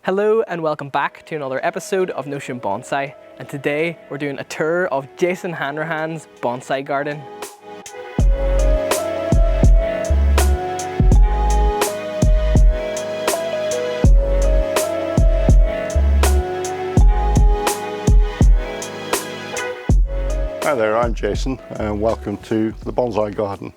Hello and welcome back to another episode of Notion Bonsai, and today we're doing a tour of Jason Hanrahan's bonsai garden. Hi there, I'm Jason and welcome to the Bonsai Garden.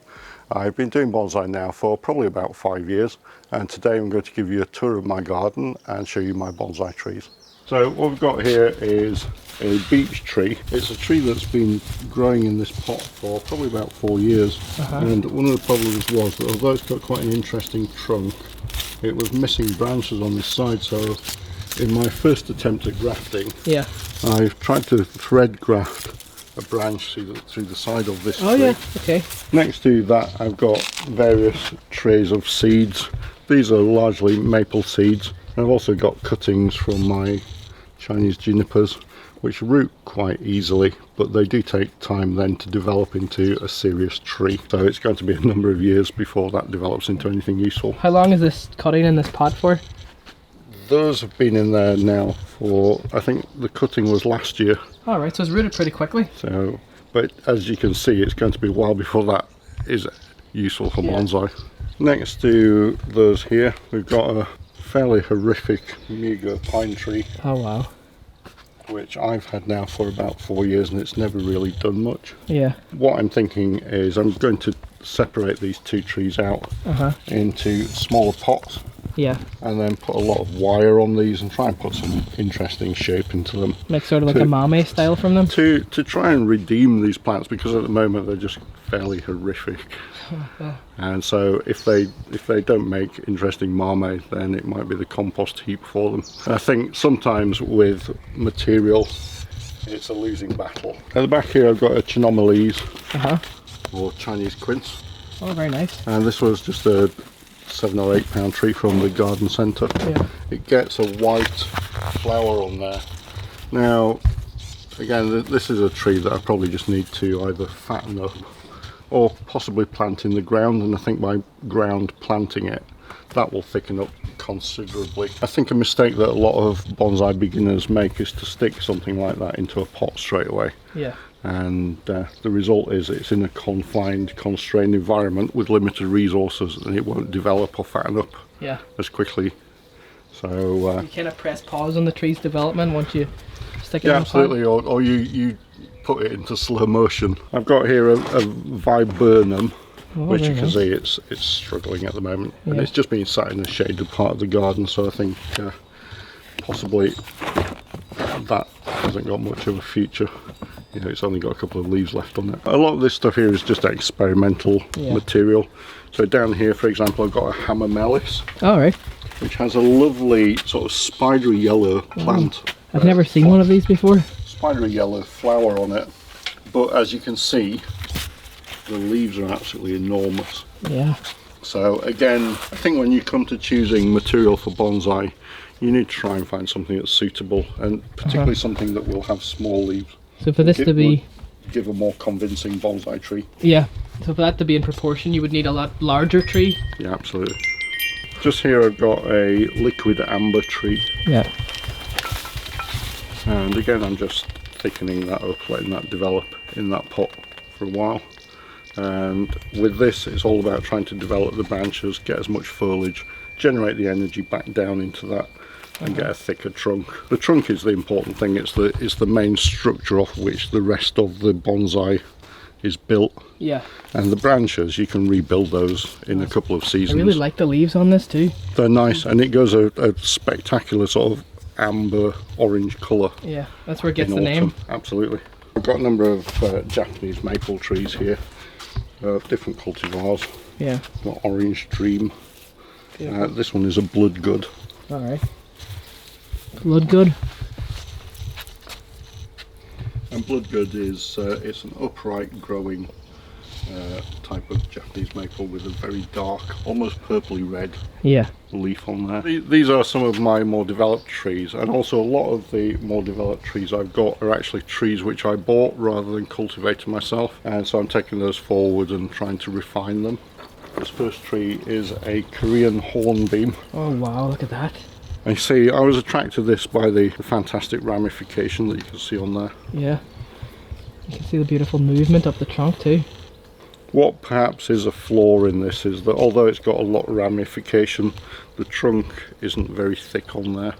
I've been doing bonsai now for probably about 5 years, and today I'm going to give you a tour of my garden and show you my bonsai trees. So what we've got here is a beech tree. It's a tree that's been growing in this pot for probably about 4 years. And one of the problems was that although it's got quite an interesting trunk, it was missing branches on this side. So in my first attempt at grafting, I've tried to thread graft a branch through the side of this tree. Oh yeah, okay. Next to that I've got various trays of seeds. These are largely maple seeds. I've also got cuttings from my Chinese junipers, which root quite easily, but they do take time then to develop into a serious tree. So it's going to be a number of years before that develops into anything useful. How long is this cutting in this pot for? Those have been in there now for, I think the cutting was last year. Alright, so it's rooted pretty quickly. So, but as you can see, it's going to be a while before that is useful for bonsai. Next to those here, we've got a fairly horrific Mugo pine tree. Oh wow. Which I've had now for about 4 years and it's never really done much. Yeah. What I'm thinking is I'm going to separate these two trees out into smaller pots. Yeah. And then put a lot of wire on these and try and put some interesting shape into them. Make sort of like a mame style from them? To try and redeem these plants, because at the moment they're just fairly horrific. And so if they don't make interesting mame, then it might be the compost heap for them. I think sometimes with material it's a losing battle. At the back here I've got a Chinomylese or Chinese quince. Oh, very nice. And this was just a 7 or 8 pound tree from the garden centre. Yeah. It gets a white flower on there. Now again, this is a tree that I probably just need to either fatten up or possibly plant in the ground, and I think by ground planting it, that will thicken up considerably. I think a mistake that a lot of bonsai beginners make is to stick something like that into a pot straight away. Yeah. And the result is it's in a confined, constrained environment with limited resources, and it won't develop or fatten up as quickly. So you kind of press pause on the tree's development once you stick it in yeah, the absolutely, or you put it into slow motion. I've got here a viburnum, which you can see it's struggling at the moment, and it's just been sat in a shaded part of the garden, so I think possibly that hasn't got much of a future. You know, it's only got a couple of leaves left on it. A lot of this stuff here is just experimental material. So down here, for example, I've got a Hamamelis, which has a lovely sort of spidery yellow plant. I've never seen one of these before. Spidery yellow flower on it, but as you can see, the leaves are absolutely enormous. Yeah. So again, I think when you come to choosing material for bonsai, you need to try and find something that's suitable, and particularly something that will have small leaves. So for this to be... give a more convincing bonsai tree. Yeah, so for that to be in proportion, you would need a lot larger tree. Yeah, absolutely. Just here I've got a liquid amber tree. Yeah. And again, I'm just thickening that up, letting that develop in that pot for a while. And with this, it's all about trying to develop the branches, get as much foliage, generate the energy back down into that, and get a thicker trunk. The trunk is the important thing. It's the main structure off which the rest of the bonsai is built. Yeah. And the branches, you can rebuild those in a couple of seasons. I really like the leaves on this too. They're nice, and it goes a spectacular sort of amber orange colour. Yeah, that's where it gets the name. Absolutely. I've got a number of Japanese maple trees here, different cultivars. Yeah. Got Orange Dream. This one is a Bloodgood. Alright. Bloodgood. And Bloodgood is it's an upright growing type of Japanese maple with a very dark, almost purpley red leaf on there. These are some of my more developed trees, and also a lot of the more developed trees I've got are actually trees which I bought rather than cultivated myself, and so I'm taking those forward and trying to refine them. This first tree is a Korean hornbeam. Oh wow, look at that. And you see, I was attracted to this by the fantastic ramification that you can see on there. Yeah. You can see the beautiful movement of the trunk too. What perhaps is a flaw in this is that although it's got a lot of ramification, the trunk isn't very thick on there.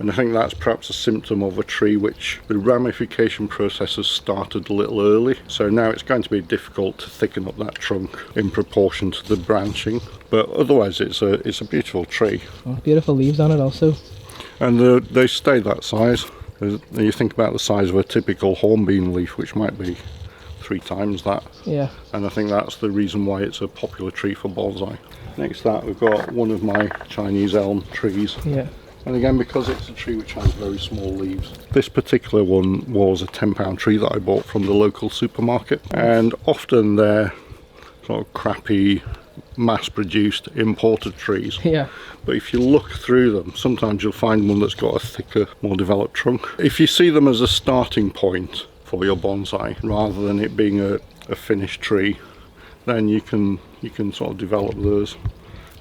And I think that's perhaps a symptom of a tree which the ramification process has started a little early. So now it's going to be difficult to thicken up that trunk in proportion to the branching. But otherwise it's a beautiful tree. Oh, beautiful leaves on it also. And they stay that size. You think about the size of a typical hornbeam leaf, which might be 3 times that. Yeah. And I think that's the reason why it's a popular tree for bonsai. Next to that we've got one of my Chinese elm trees. Yeah. And again, because it's a tree which has very small leaves, this particular one was a £10 tree that I bought from the local supermarket. And often they're sort of crappy, mass-produced, imported trees. Yeah. But if you look through them, sometimes you'll find one that's got a thicker, more developed trunk. If you see them as a starting point for your bonsai rather than it being a finished tree, then you can sort of develop those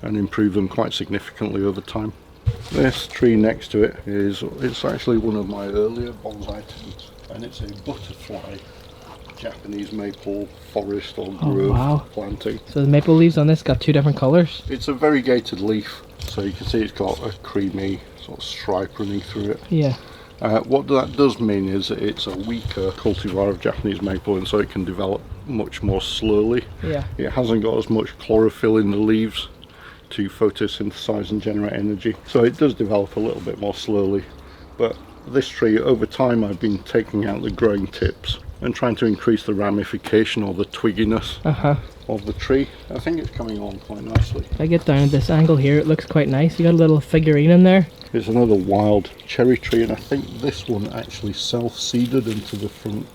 and improve them quite significantly over time. This tree next to it's actually one of my earlier bonsai tents, and it's a butterfly Japanese maple forest or grove planting. So the maple leaves on this got 2 different colours? It's a variegated leaf, so you can see it's got a creamy sort of stripe running through it. Yeah. What that does mean is that it's a weaker cultivar of Japanese maple, and so it can develop much more slowly. Yeah. It hasn't got as much chlorophyll in the leaves to photosynthesize and generate energy, so it does develop a little bit more slowly. But this tree, over time, I've been taking out the growing tips and trying to increase the ramification or the twigginess of the tree. I think it's coming on quite nicely. If I get down at this angle here, it looks quite nice. You got a little figurine in there. It's another wild cherry tree, and I think this one actually self-seeded into the front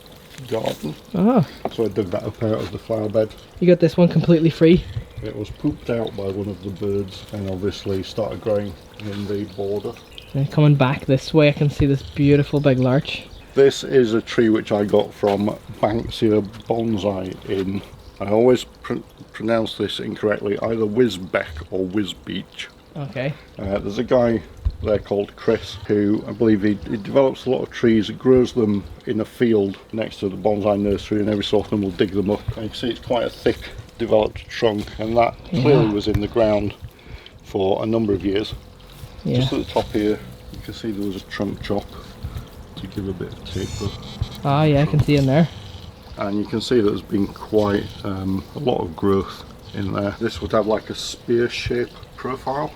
garden. Oh. So I dug that up out of the flower bed. You got this one completely free? It was pooped out by one of the birds and obviously started growing in the border. And coming back this way, I can see this beautiful big larch. This is a tree which I got from Banksia Bonsai in, I always pronounce this incorrectly, either Wisbeck or Wisbeach. Okay. There's a guy there called Chris who, I believe he develops a lot of trees, he grows them in a field next to the bonsai nursery, and every so often will dig them up. And you can see it's quite a thick developed trunk, and that clearly was in the ground for a number of years. Yeah. Just at the top here you can see there was a trunk chop to give a bit of taper. Oh yeah, I can see in there. And you can see that there's been quite a lot of growth in there. This would have like a spear shape profile.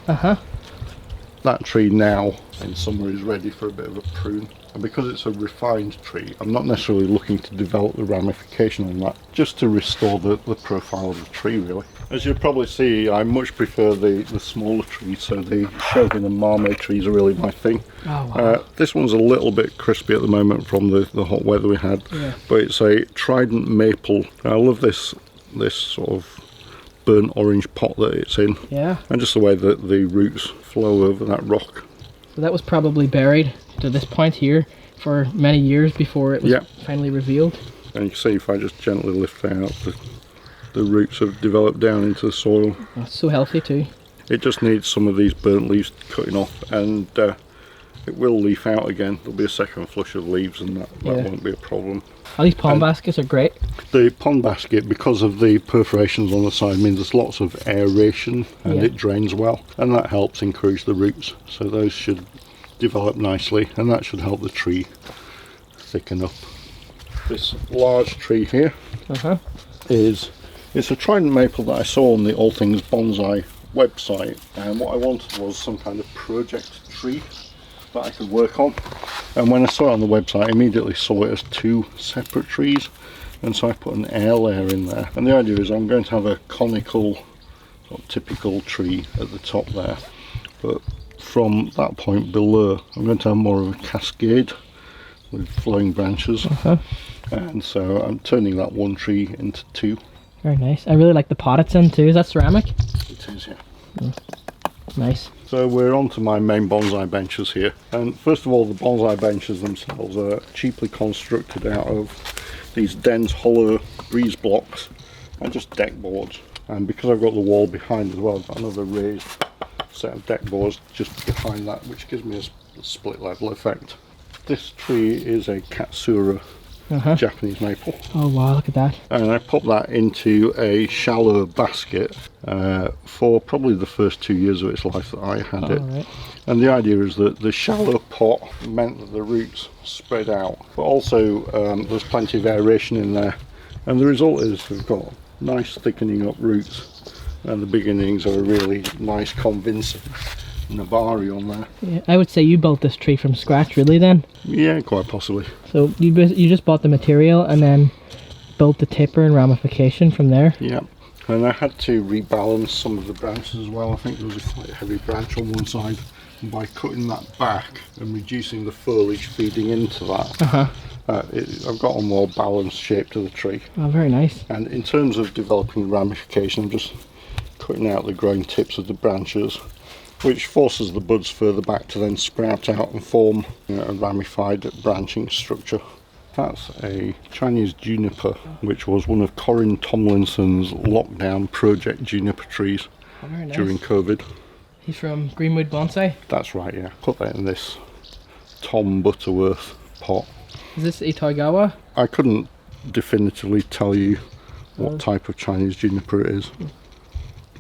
That tree now in summer is ready for a bit of a prune, and because it's a refined tree, I'm not necessarily looking to develop the ramification on that, just to restore the profile of the tree really. As you'll probably see, I much prefer the smaller trees, so the Shogun and Mame trees are really my thing. Oh, wow. This one's a little bit crispy at the moment from the hot weather we had, but it's a Trident maple. I love this sort of burnt orange pot that it's in, and just the way that the roots flow over that rock. So that was probably buried to this point here for many years before it was finally revealed. And you can see if I just gently lift out, the roots have developed down into the soil. Oh, it's so healthy too. It just needs some of these burnt leaves cutting off, and it will leaf out again. There'll be a second flush of leaves, and that won't be a problem. Oh, these pond baskets are great. The pond basket, because of the perforations on the side, means there's lots of aeration and it drains well, and that helps encourage the roots. So those should develop nicely, and that should help the tree thicken up. This large tree here it's a Trident maple that I saw on the All Things Bonsai website, and what I wanted was some kind of project tree that I could work on. And when I saw it on the website, I immediately saw it as 2 separate trees, and so I put an air layer in there. And the idea is I'm going to have a conical, sort of typical tree at the top there, but from that point below I'm going to have more of a cascade with flowing branches. And so I'm turning that one tree into 2. Very nice. I really like the pot it's in too. Is that ceramic? It is, Nice. So we're on to my main bonsai benches here, and first of all, the bonsai benches themselves are cheaply constructed out of these dense hollow breeze blocks and just deck boards. And because I've got the wall behind as well, I've got another raised set of deck boards just behind that, which gives me a split level effect. This tree is a Katsura Japanese maple. Oh wow, look at that. And I put that into a shallow basket for probably the first 2 years of its life that I had it. Right. And the idea is that the shallow pot meant that the roots spread out, but also there's plenty of aeration in there. And the result is we've got nice thickening up roots, and the beginnings are a really nice convincing Nabari on there. Yeah, I would say you built this tree from scratch, really, then? Yeah, quite possibly. So you just bought the material and then built the tipper and ramification from there? Yeah, and I had to rebalance some of the branches as well. I think there was a quite heavy branch on one side, and by cutting that back and reducing the foliage feeding into that, I've got a more balanced shape to the tree. Oh, very nice. And in terms of developing ramification, I'm just cutting out the growing tips of the branches, which forces the buds further back to then sprout out and form a ramified branching structure. That's a Chinese juniper, which was one of Corin Tomlinson's lockdown project juniper trees during COVID. He's from Greenwood Bonsai? That's right, yeah. Put that in this Tom Butterworth pot. Is this Itoigawa? I couldn't definitively tell you what type of Chinese juniper it is.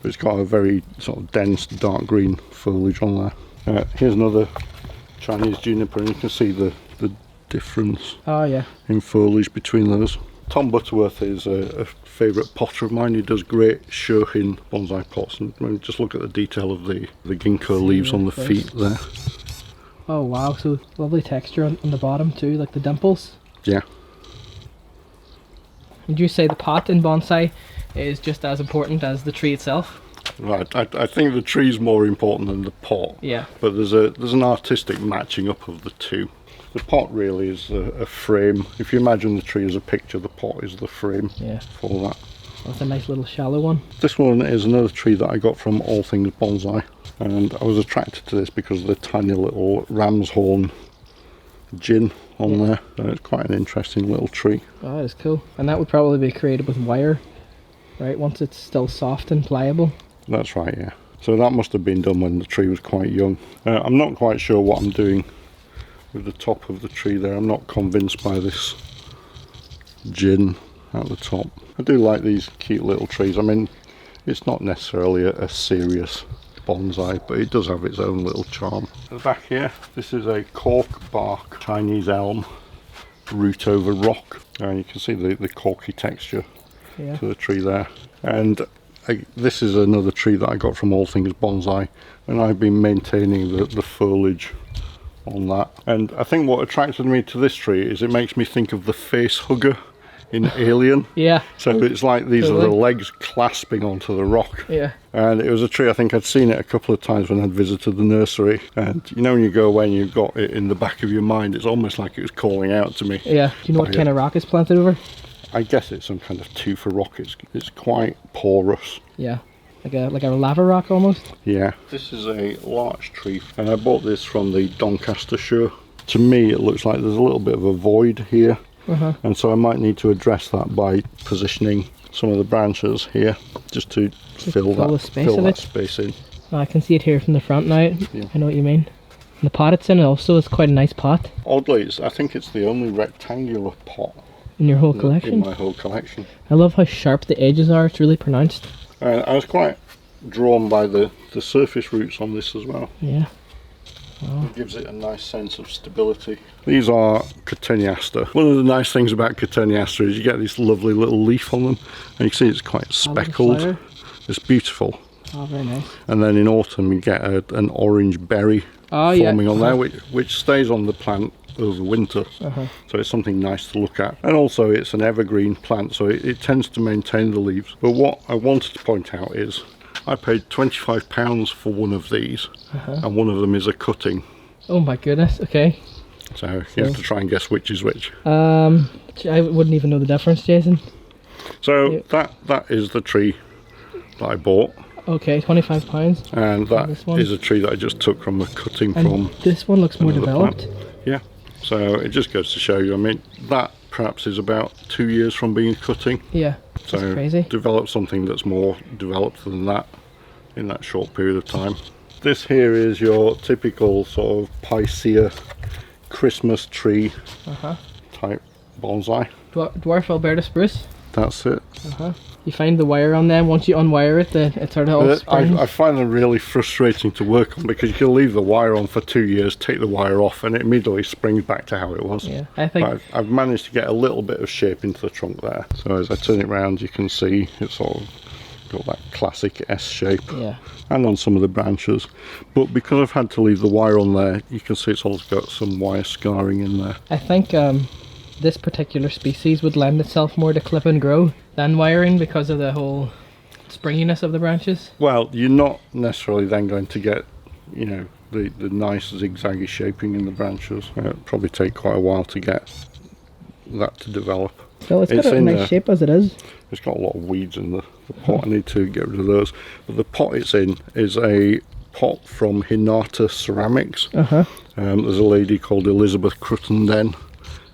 It's got a very sort of dense dark green foliage on there. Here's another Chinese juniper, and you can see the difference in foliage between those. Tom Butterworth is a favourite potter of mine. He does great Shohin bonsai pots, and I mean, just look at the detail of the ginkgo leaves on the feet there. Oh wow, so lovely texture on the bottom too, like the dimples. Yeah. Would you say the pot in bonsai is just as important as the tree itself? Right, I think the tree's more important than the pot. Yeah. But there's an artistic matching up of the two. The pot really is a frame. If you imagine the tree as a picture, the pot is the frame for that. That's a nice little shallow one. This one is another tree that I got from All Things Bonsai, and I was attracted to this because of the tiny little ram's horn gin on there. And it's quite an interesting little tree. Oh, that is cool. And that would probably be created with wire, right? Once it's still soft and pliable. That's right, yeah. So that must have been done when the tree was quite young. I'm not quite sure what I'm doing with the top of the tree there. I'm not convinced by this gin at the top. I do like these cute little trees. I mean, it's not necessarily a serious bonsai, but it does have its own little charm. At the back here, this is a cork bark Chinese elm root over rock, and you can see the corky texture to the tree there. And this is another tree that I got from All Things Bonsai, and I've been maintaining the foliage on that. And I think what attracted me to this tree is it makes me think of the face hugger in Alien. Yeah. So it's like these are the legs clasping onto the rock. Yeah. And it was a tree, I think I'd seen it a couple of times when I'd visited the nursery. And you know when you go away and you've got it in the back of your mind, it's almost like it was calling out to me. Yeah. Do you know what kind of rock is planted over? I guess it's some kind of tufa rock. It's quite porous. Yeah. Like a lava rock almost? Yeah. This is a larch tree, and I bought this from the Doncaster show. To me it looks like there's a little bit of a void here. And so I might need to address that by positioning some of the branches here just to fill that space in. Oh, I can see it here from the front now. Yeah. I know what you mean. And the pot it's in also is quite a nice pot. Oddly, I think it's the only rectangular pot in your whole collection? In my whole collection. I love how sharp the edges are. It's really pronounced. I was quite drawn by the surface roots on this as well. Yeah. Oh. It gives it a nice sense of stability. These are Cotoneaster. One of the nice things about Cotoneaster is you get this lovely little leaf on them, and you can see it's quite speckled. It's beautiful. Oh, very nice. And then in autumn you get an orange berry forming on there, which stays on the plant over winter. So it's something nice to look at. And also it's an evergreen plant, so it tends to maintain the leaves. But what I wanted to point out is I paid £25 for one of these, and one of them is a cutting. Oh my goodness, okay. So you have to try and guess which is which. I wouldn't even know the difference, Jason. So that is the tree that I bought. Okay, £25. And that is a tree that I just took from a cutting from. This one looks more developed. Plant. Yeah, so it just goes to show you, I mean, that perhaps is about 2 years from being a cutting. Yeah, so that's crazy. Develop something that's more developed than that in that short period of time. This here is your typical sort of Picea Christmas tree type bonsai. Dwarf Alberta spruce. That's it. You find the wire on them, once you unwire it, it sort of all springs. I find them really frustrating to work on because you can leave the wire on for 2 years, take the wire off, and it immediately springs back to how it was. Yeah, I think But I've managed to get a little bit of shape into the trunk there. So as I turn it round, you can see it's sort of got that classic S shape. Yeah. And on some of the branches. But because I've had to leave the wire on there, you can see it's also got some wire scarring in there. I think this particular species would lend itself more to clip and grow than wiring because of the whole springiness of the branches. Well, you're not necessarily then going to get, you know, the nice zigzaggy shaping in the branches. It'll probably take quite a while to get that to develop. So it's got a nice shape as it is. It's got a lot of weeds in the pot. I need to get rid of those. But the pot it's in is a pot from Hinata Ceramics. There's a lady called Elizabeth Cruttenden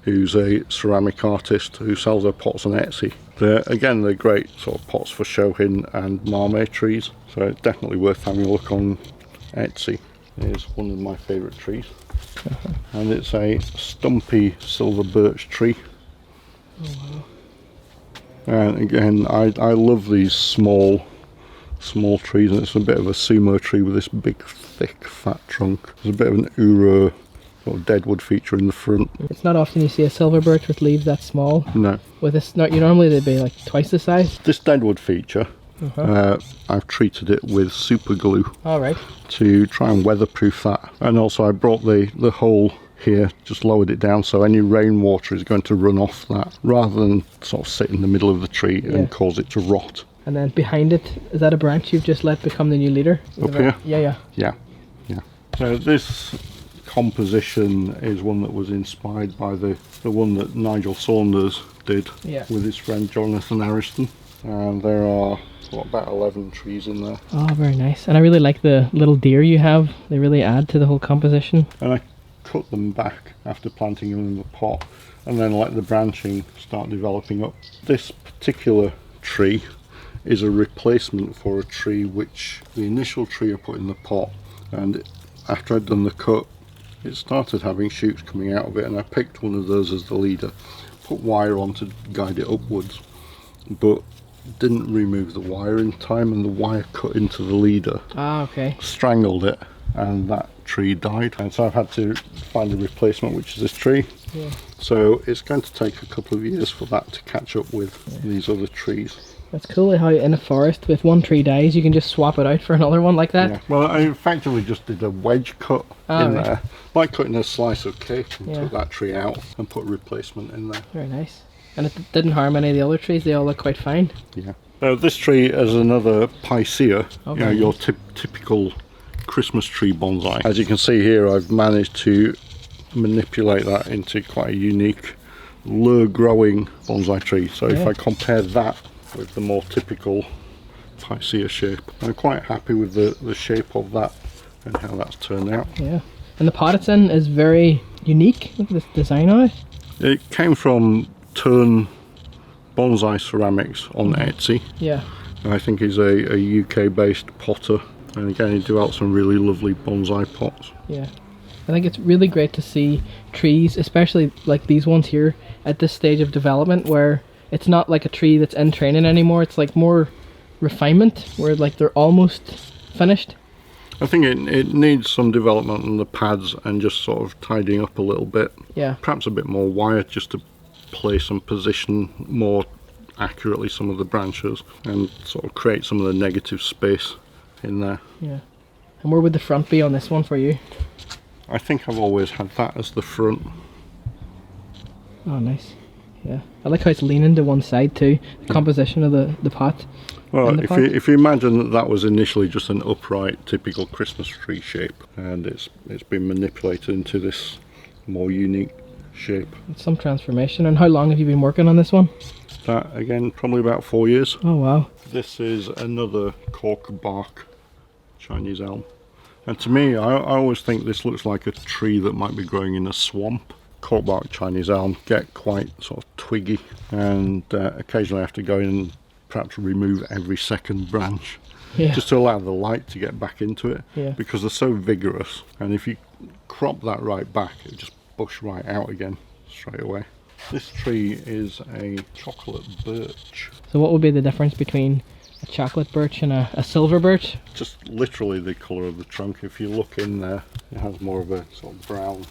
who's a ceramic artist who sells her pots on Etsy. They're great sort of pots for shohin and marmee trees, so it's definitely worth having a look on Etsy. Here's one of my favourite trees, and it's a stumpy silver birch tree. And again, I love these small trees, and it's a bit of a sumo tree with this big thick fat trunk. There's a bit of an uro sort of deadwood feature in the front. It's not often you see a silver birch with leaves that small. No. With this, normally they'd be like twice the size. This deadwood feature, I've treated it with super glue. Alright. To try and weatherproof that. And also I brought the hole here, just lowered it down so any rainwater is going to run off that rather than sort of sit in the middle of the tree and cause it to rot. And then behind it, is that a branch you've just let become the new leader? Up here? Yeah. So this composition is one that was inspired by the one that Nigel Saunders did with his friend Jonathan Ariston, and there are about 11 trees in there. Oh, very nice. And I really like the little deer you have. They really add to the whole composition. And I cut them back after planting them in the pot and then let the branching start developing up. This particular tree is a replacement for a tree which the initial tree I put in the pot, and after I'd done the cut it started having shoots coming out of it, and I picked one of those as the leader, put wire on to guide it upwards, but didn't remove the wire in time, and the wire cut into the leader. Strangled it, and that tree died, and so I've had to find a replacement, which is this tree. So it's going to take a couple of years for that to catch up with these other trees. That's cool how in a forest, if one tree dies, you can just swap it out for another one like that. Well, I effectively just did a wedge cut in there, like cutting a slice of cake, and took that tree out and put a replacement in there. Very nice. And it didn't harm any of the other trees, they all look quite fine. Now this tree is another Picea, your typical Christmas tree bonsai. As you can see here, I've managed to manipulate that into quite a unique lure growing bonsai tree. So if I compare that with the more typical Picea shape, I'm quite happy with the shape of that and how that's turned out. And the pot it's in is very unique. Look at this design on it. It came from Turn Bonsai Ceramics on Etsy. I think he's a UK based potter, and again he developed some really lovely bonsai pots. I think it's really great to see trees, especially like these ones here, at this stage of development where it's not like a tree that's in training anymore. It's like more refinement, where like they're almost finished. I think it needs some development on the pads and just sort of tidying up a little bit. Perhaps a bit more wire just to place and position more accurately some of the branches and sort of create some of the negative space in there. And where would the front be on this one for you? I think I've always had that as the front. Oh, nice. I like how it's leaning to one side too, the composition of the pot. Well, if you imagine that was initially just an upright typical Christmas tree shape, and it's been manipulated into this more unique shape. It's some transformation. And how long have you been working on this one? That again, probably about 4 years. Oh wow. This is another cork bark Chinese elm, and to me I always think this looks like a tree that might be growing in a swamp. Corkbark Chinese elm get quite sort of twiggy, and occasionally I have to go in and perhaps remove every second branch Yeah. just to allow the light to get back into it, Yeah. because they're so vigorous, and if you crop that right back, it just bush right out again straight away. This tree is a chocolate birch. So what would be the difference between a chocolate birch and a silver birch? Just literally the colour of the trunk. If you look in there, it has more of a sort of brown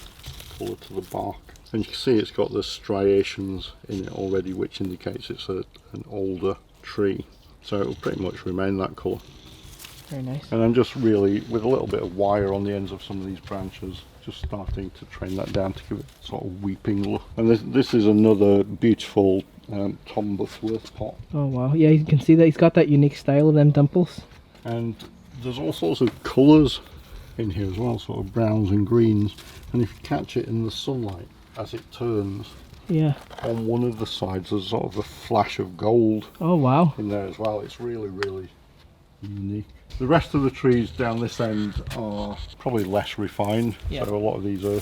colour to the bark. And you can see it's got the striations in it already, which indicates it's an older tree. So it will pretty much remain that colour. Very nice. And I'm just really, with a little bit of wire on the ends of some of these branches, just starting to train that down to give it sort of weeping look. And this is another beautiful Tom Butterworth pot. Oh wow, yeah, you can see that he's got that unique style of them dimples. And there's all sorts of colours in here as well, sort of browns and greens. And if you catch it in the sunlight as it turns, Yeah. on one of the sides there's sort of a flash of gold Oh wow. in there as well. It's really, really unique. The rest of the trees down this end are probably less refined. Yeah. So a lot of these are,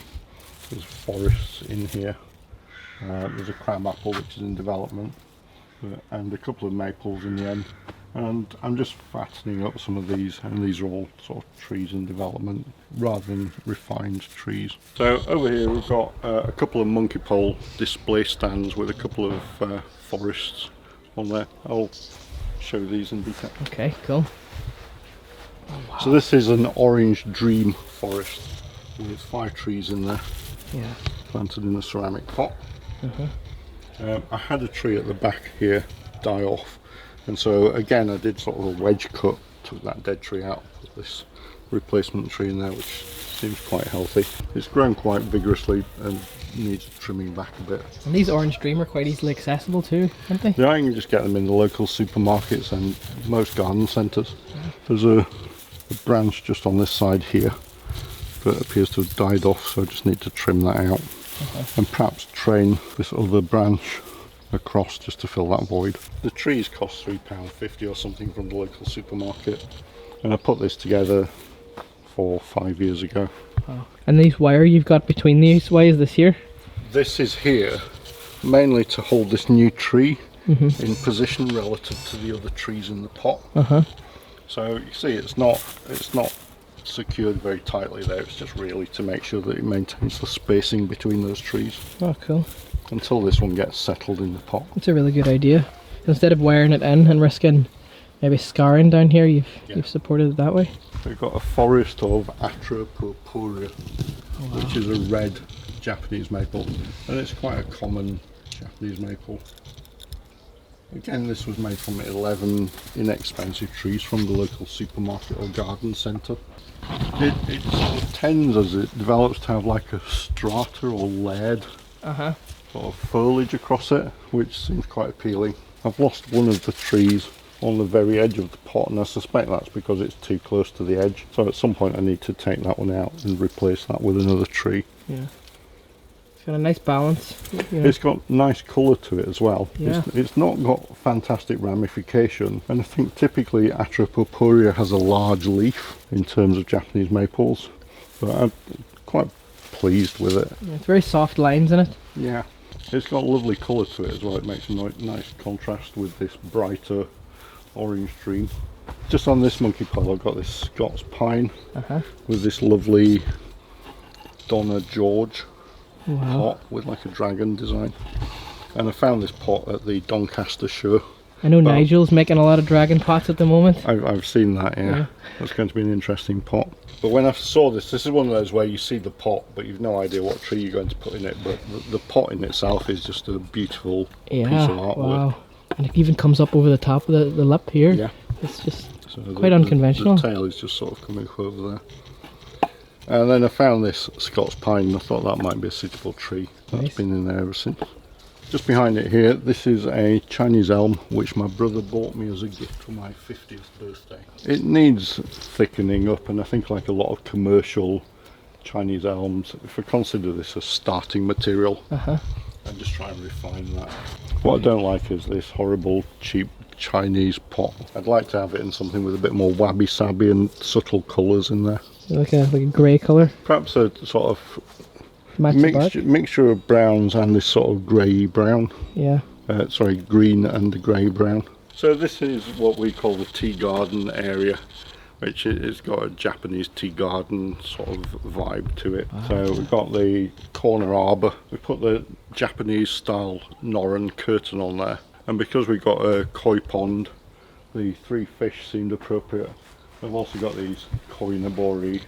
there's forests in here. There's a crabapple which is in development, and a couple of maples in the end. And I'm just fattening up some of these, and these are all sort of trees in development rather than refined trees. So over here we've got a couple of monkey pole display stands with a couple of forests on there. I'll show these in detail. Okay, cool. So this is an orange dream forest with 5 trees in there, Yeah. planted in a ceramic pot. Uh-huh. I had a tree at the back here die off, and so again I did sort of a wedge cut, took that dead tree out, put this replacement tree in there, which seems quite healthy. It's grown quite vigorously and needs trimming back a bit. And these orange dream are quite easily accessible too, aren't they? Yeah, you can just get them in the local supermarkets and most garden centres. There's a branch just on this side here that appears to have died off, so I just need to trim that out. And perhaps train this other branch across just to fill that void. The trees cost £3.50 or something from the local supermarket, and I put this together 4 or 5 years ago. Wow. And these wire you've got between these, why is this here? This is here mainly to hold this new tree in position relative to the other trees in the pot. Uh-huh. So you see it's not secured very tightly there, it's just really to make sure that it maintains the spacing between those trees Oh, cool. until this one gets settled in the pot. That's a really good idea. Instead of wiring it in and risking maybe scarring down here, you've supported it that way. We've got a forest of Atra purpurea, which is a red Japanese maple, and it's quite a common Japanese maple. Again, this was made from 11 inexpensive trees from the local supermarket or garden centre. It sort of tends, as it develops, to have like a strata or layered Uh-huh. sort of foliage across it, which seems quite appealing. I've lost one of the trees on the very edge of the pot, and I suspect that's because it's too close to the edge. So at some point I need to take that one out and replace that with another tree. Yeah. It's got a nice balance. You know. It's got nice colour to it as well. Yeah. It's not got fantastic ramification, and I think typically Atra purpurea has a large leaf in terms of Japanese maples, but I'm quite pleased with it. Yeah, it's very soft lines in it. Yeah, it's got lovely colour to it as well. It makes a nice contrast with this brighter orange dream. Just on this monkey pole I've got this Scots pine Uh-huh. with this lovely Donna George Wow. pot with like a dragon design, and I found this pot at the Doncaster show. I know Well- Nigel's making a lot of dragon pots at the moment. I've seen that, yeah. Yeah. That's going to be an interesting pot. But when I saw this is one of those where you see the pot but you've no idea what tree you're going to put in it, but the pot in itself is just a beautiful piece Yeah, of artwork. wow. And it even comes up over the top of the lip here. Yeah. It's just So quite unconventional. The tail is just sort of coming up over there. And then I found this Scots pine and I thought that might be a suitable tree. That's Nice. been in there ever since. Just behind it here, this is a Chinese elm which my brother bought me as a gift for my 50th birthday. It needs thickening up, and I think like a lot of commercial Chinese elms, if I consider this a starting material, Uh-huh. and just try and refine that. What I don't like is this horrible cheap Chinese pot. I'd like to have it in something with a bit more wabi-sabi and subtle colours in there. Like a grey colour. Perhaps a sort of Match the bark. mixture of browns and this sort of grey brown. Yeah. Sorry, green and grey brown. So this is what we call the tea garden area, which it's got a Japanese tea garden sort of vibe to it. Wow. So we've got the corner arbour. We put the Japanese style Noren curtain on there, and because we've got a koi pond, the 3 fish seemed appropriate. We've also got these koinobori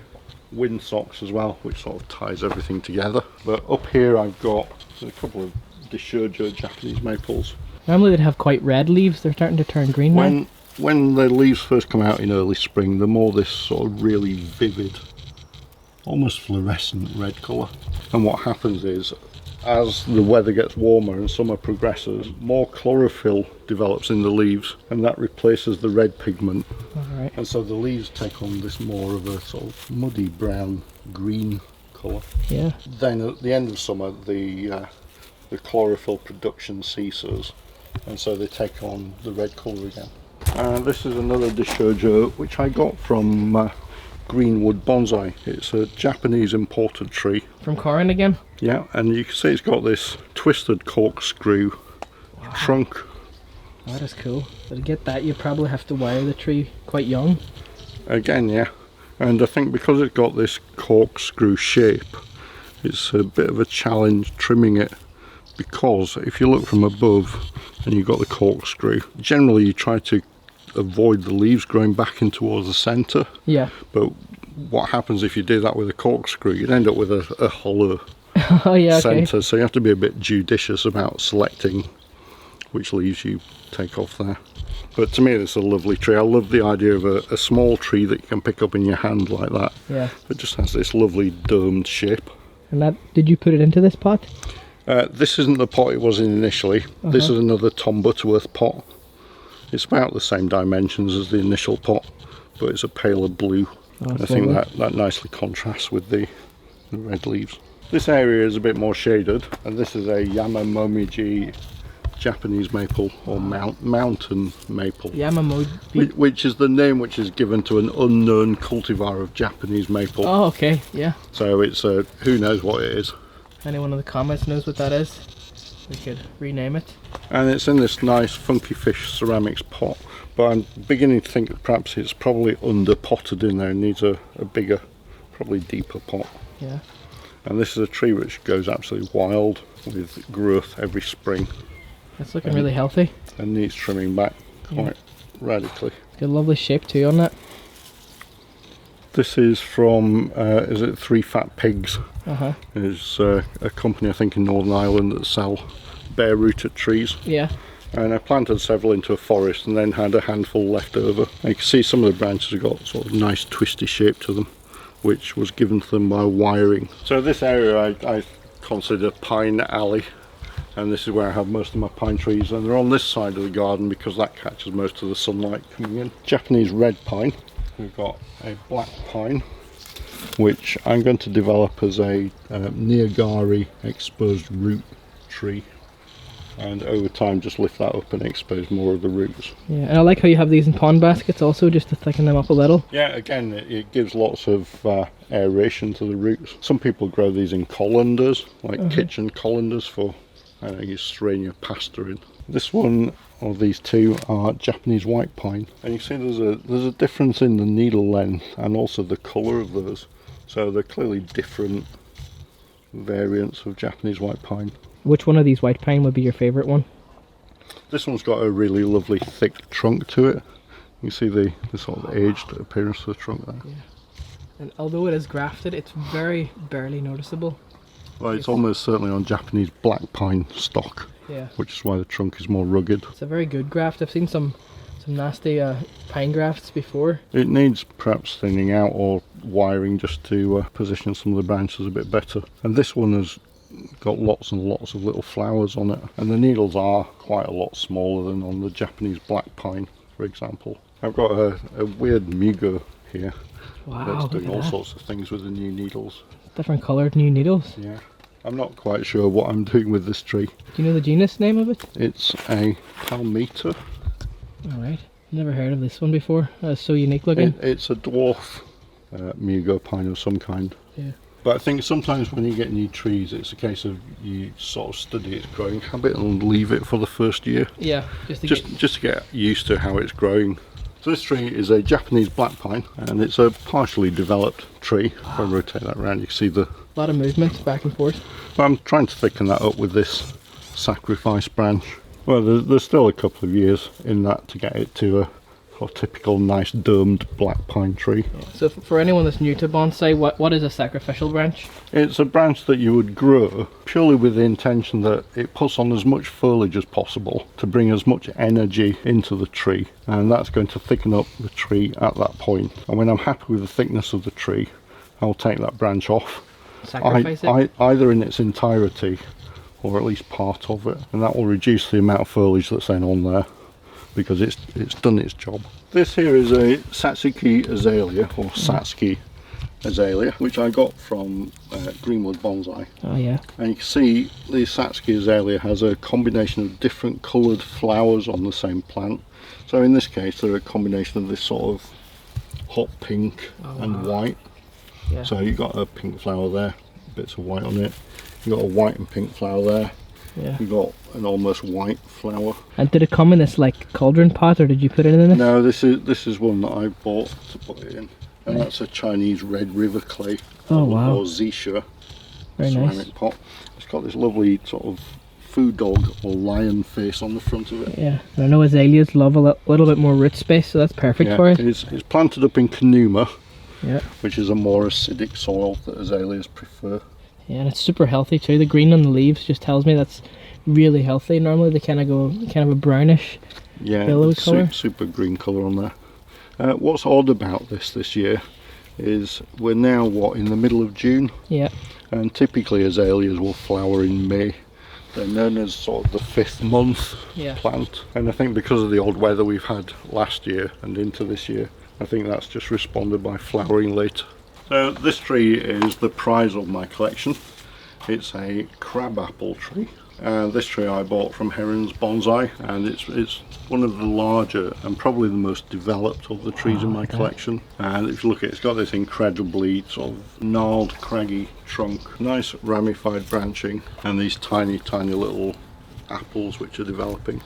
windsocks as well, which sort of ties everything together. But up here I've got a couple of Deshojo Japanese maples. Normally they'd have quite red leaves. They're starting to turn green now. When the leaves first come out in early spring, they're more this sort of really vivid, almost fluorescent red colour. And what happens is, as the weather gets warmer and summer progresses, more chlorophyll develops in the leaves, and that replaces the red pigment. Alright. And so the leaves take on this more of a sort of muddy brown green colour. Yeah. Then at the end of summer, the chlorophyll production ceases, and so they take on the red colour again. This is another Deshojo which I got from Greenwood Bonsai. It's a Japanese imported tree. From Corin again? Yeah, and you can see it's got this twisted corkscrew trunk. Oh, that is cool. But to get that, you probably have to wire the tree quite young. Again, yeah. And I think because it's got this corkscrew shape, it's a bit of a challenge trimming it, because if you look from above and you've got the corkscrew, generally you try to avoid the leaves growing back in towards the centre. Yeah. But what happens if you do that with a corkscrew? You'd end up with a hollow Oh yeah, okay. centre, so you have to be a bit judicious about selecting which leaves you take off there. But to me it's a lovely tree. I love the idea of a small tree that you can pick up in your hand like that. Yeah. It just has this lovely domed shape. And that, did you put it into this pot? This isn't the pot it was in initially. This is another Tom Butterworth pot. It's about the same dimensions as the initial pot, but it's a paler blue. Oh, I think that nicely contrasts with the red leaves. This area is a bit more shaded, and this is a Yamamomiji Japanese maple, or mountain maple. Yamamoji. Which is the name which is given to an unknown cultivar of Japanese maple. Oh, okay, yeah. So it's who knows what it is. Anyone in the comments knows what that is, we could rename it. And it's in this nice funky fish ceramics pot, but I'm beginning to think that perhaps it's probably under potted in there and needs a bigger, probably deeper pot. Yeah. And this is a tree which goes absolutely wild with growth every spring. It's looking really healthy. And needs trimming back quite radically. Got a lovely shape too on that. This is from, is it Three Fat Pigs? Uh-huh. It's a company I think in Northern Ireland that sell bare rooted trees. Yeah. And I planted several into a forest and then had a handful left over. And you can see some of the branches have got sort of nice twisty shape to them, which was given to them by wiring. So this area I consider Pine Alley, and this is where I have most of my pine trees, and they're on this side of the garden because that catches most of the sunlight coming in. Japanese red pine. We've got a black pine, which I'm going to develop as a Nigari exposed root tree, and over time just lift that up and expose more of the roots. Yeah, and I like how you have these in pond baskets also, just to thicken them up a little. Yeah, again, it gives lots of aeration to the roots. Some people grow these in colanders, like kitchen colanders for, I don't know, you strain your pasta in. This one, or these two, are Japanese white pine, and you see there's a difference in the needle length and also the colour of those. So they're clearly different variants of Japanese white pine. Which one of these white pine would be your favourite one? This one's got a really lovely thick trunk to it. You see the sort of aged appearance of the trunk there. Yeah. And although it is grafted, it's very barely noticeable. Well, it's almost certainly on Japanese black pine stock. Yeah. Which is why the trunk is more rugged. It's a very good graft. I've seen some nasty pine grafts before. It needs perhaps thinning out or wiring just to position some of the branches a bit better. And this one has got lots and lots of little flowers on it, and the needles are quite a lot smaller than on the Japanese black pine, for example. I've got a weird Mugo here. Wow, that's doing look at all that. sorts of things with the new needles. Different coloured new needles. Yeah, I'm not quite sure what I'm doing with this tree. Do you know the genus name of it? It's a Palmita. Alright, never heard of this one before. That's so unique looking. It's a dwarf Mugo pine of some kind. Yeah. But I think sometimes when you get new trees, it's a case of you sort of study its growing habit and leave it for the first year. Yeah, Just to get used to how it's growing. So this tree is a Japanese black pine, and it's a partially developed tree. If I rotate that around, you can see the... a lot of movement back and forth. I'm trying to thicken that up with this sacrifice branch. Well, there's still a couple of years in that to get it to a sort of typical nice domed black pine tree. So for anyone that's new to bonsai, what is a sacrificial branch? It's a branch that you would grow purely with the intention that it puts on as much foliage as possible to bring as much energy into the tree, and that's going to thicken up the tree at that point. And when I'm happy with the thickness of the tree, I'll take that branch off, Sacrifice it? either in its entirety or at least part of it, and that will reduce the amount of foliage that's then on there, because it's done its job. This here is a Satsuki azalea, or Satsuki azalea, which I got from Greenwood Bonsai. Oh yeah. And you can see the Satsuki azalea has a combination of different coloured flowers on the same plant. So in this case they're a combination of this sort of hot pink and white. Yeah. So you've got a pink flower there, bits of white on it. You've got a white and pink flower there. Yeah. You've got an almost white flower. And did it come in this like cauldron pot, or did you put it in this? No, this is one that I bought to put it in. And that's a Chinese red river clay. Oh wow. Or Zisha Very ceramic nice. pot. It's got this lovely sort of food dog or lion face on the front of it. Yeah, and I know azaleas love a little bit more root space, so that's perfect for it. It's planted up in Kanuma, Yeah. which is a more acidic soil that azaleas prefer. Yeah, and it's super healthy too. The green on the leaves just tells me that's really healthy. Normally they kind of go kind of a brownish yellow colour. Super green colour on there. What's odd about this year is we're now in the middle of June, Yeah. and typically azaleas will flower in May. They're known as sort of the 5th month Yeah. plant, and I think because of the odd weather we've had last year and into this year, I think that's just responded by flowering late. So this tree is the prize of my collection. It's a crabapple tree. This tree I bought from Heron's Bonsai, and it's one of the larger and probably the most developed of the trees in my collection. And if you look at it, it's got this incredibly sort of gnarled, craggy trunk, nice ramified branching, and these tiny little apples which are developing.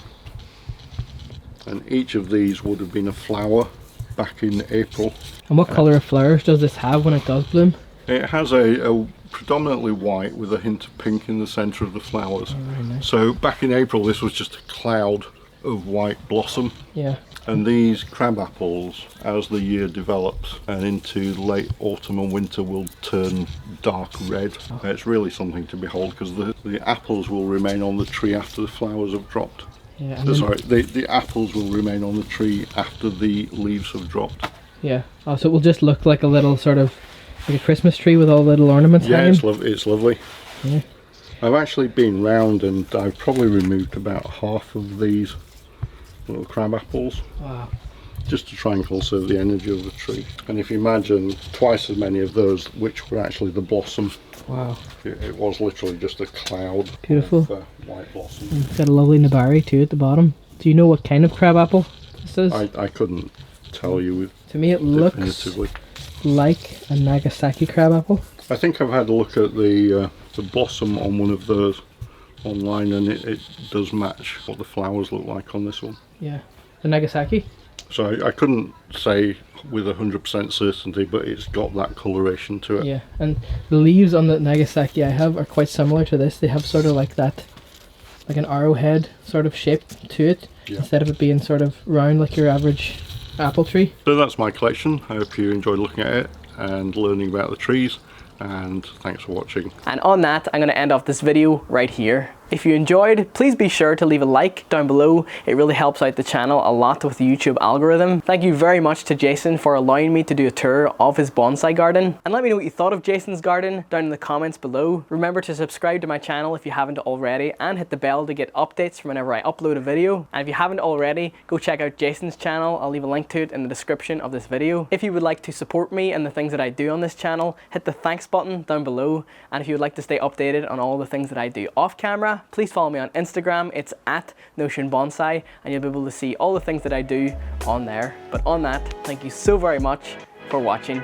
And each of these would have been a flower back in April. And what colour of flowers does this have when it does bloom? It has a predominantly white with a hint of pink in the centre of the flowers. Oh, very nice. So back in April this was just a cloud of white blossom, Yeah. and these crab apples, as the year develops and into late autumn and winter, will turn dark red. It's really something to behold, because the apples will remain on the tree after the flowers have dropped. Yeah. And then- Sorry, the apples will remain on the tree after the leaves have dropped. yeah. Oh, so it will just look like a little sort of like a Christmas tree with all little ornaments Yeah, hanging. it's lovely. Yeah. I've actually been round and I've probably removed about half of these little crab apples, Wow. just to try and conserve the energy of the tree. And if you imagine twice as many of those which were actually the blossom, Wow. it was literally just a cloud Beautiful. of white blossom. It's got a lovely nabari too at the bottom. Do you know what kind of crab apple this is? I couldn't tell you To me it looks definitively. like a Nagasaki crab apple. I think I've had a look at the blossom on one of those online, and it does match what the flowers look like on this one. Yeah. The Nagasaki? So I couldn't say with 100% certainty, but it's got that coloration to it. Yeah. And the leaves on the Nagasaki I have are quite similar to this. They have sort of like that, like an arrowhead sort of shape to it, Yeah. instead of it being sort of round like your average apple tree. So that's my collection. I hope you enjoyed looking at it and learning about the trees, and thanks for watching. And on that, I'm going to end off this video right here. If you enjoyed, please be sure to leave a like down below. It really helps out the channel a lot with the YouTube algorithm. Thank you very much to Jason for allowing me to do a tour of his bonsai garden. And let me know what you thought of Jason's garden down in the comments below. Remember to subscribe to my channel if you haven't already, and hit the bell to get updates from whenever I upload a video. And if you haven't already, go check out Jason's channel. I'll leave a link to it in the description of this video. If you would like to support me and the things that I do on this channel, hit the thanks button down below. And if you would like to stay updated on all the things that I do off camera, please follow me on Instagram. It's at Notion Bonsai, and you'll be able to see all the things that I do on there. But on that, thank you so very much for watching.